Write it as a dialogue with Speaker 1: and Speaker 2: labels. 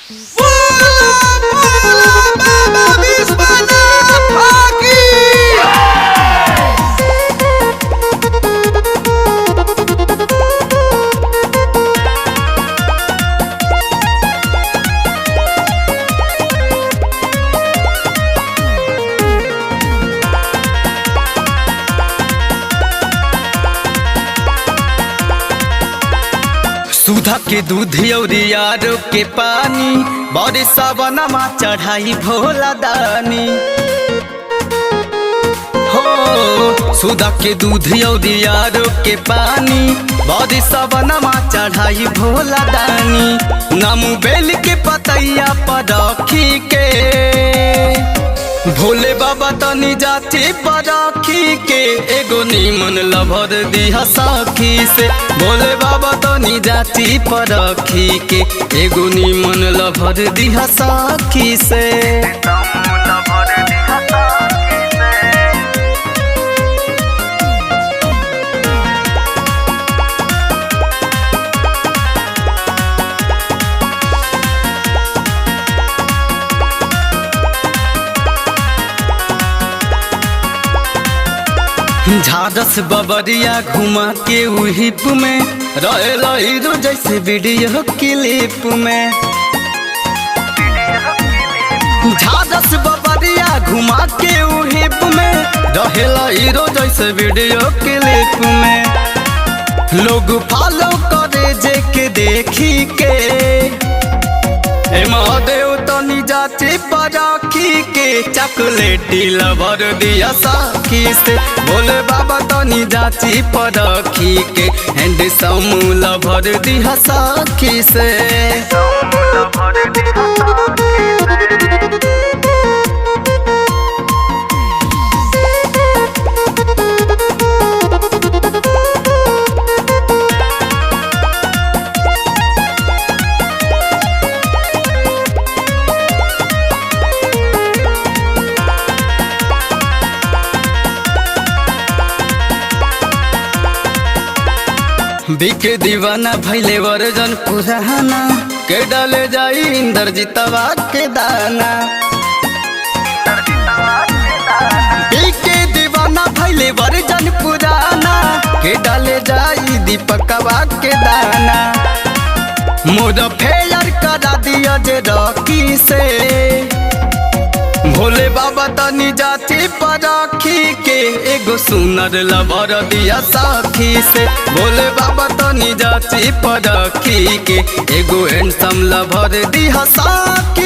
Speaker 1: Baba Bismillah Haki.
Speaker 2: सुधा के दूध यारो के पानी बड़े सवनमा चढ़ाई भोला दानी हो। सुधा के दूध यारो के पानी बड़े सवनमा चढ़ाई भोला दानी। नामू बेल के पतैया पर रखी के भोले बाबा तनी जाति पर रखी के एगो नीमन लभर दिया सखी से। भोले बाबा तनी जाति पर रखी के एगो नीमन लभर दिया सखी से। झारस बबरिया घुमा के उहिप में रहेला हीरो जैसे वीडियो क्लिप में। झारस बबरिया घुमा के उहिप में रहेला हीरो जैसे वीडियो क्लिप में। लोग फॉलो करे जे के देखी के महादेव तनी जाति पर रखी के चॉकलेटी लवर दिया सखी से। भोले बाबा तनी जाति पर रखी के हैंडसम लवर दिया सखी से। बिके दीवाना भैले वर्जन पुराना के डाले जाई इंद्रजीतवा के दाना। बिके दीवाना भैले वर्जन पुराना के डाले जाई दीपकवा के दाना। मोर फेयर करा दिया जे रखी से। भोले बाबा तनी जाति पर रखी के एगो सुनर लवर दिया सखी से। भोले बाबा तनी जाति पर रखी के एगो हैंडसम लवर दिया सखी।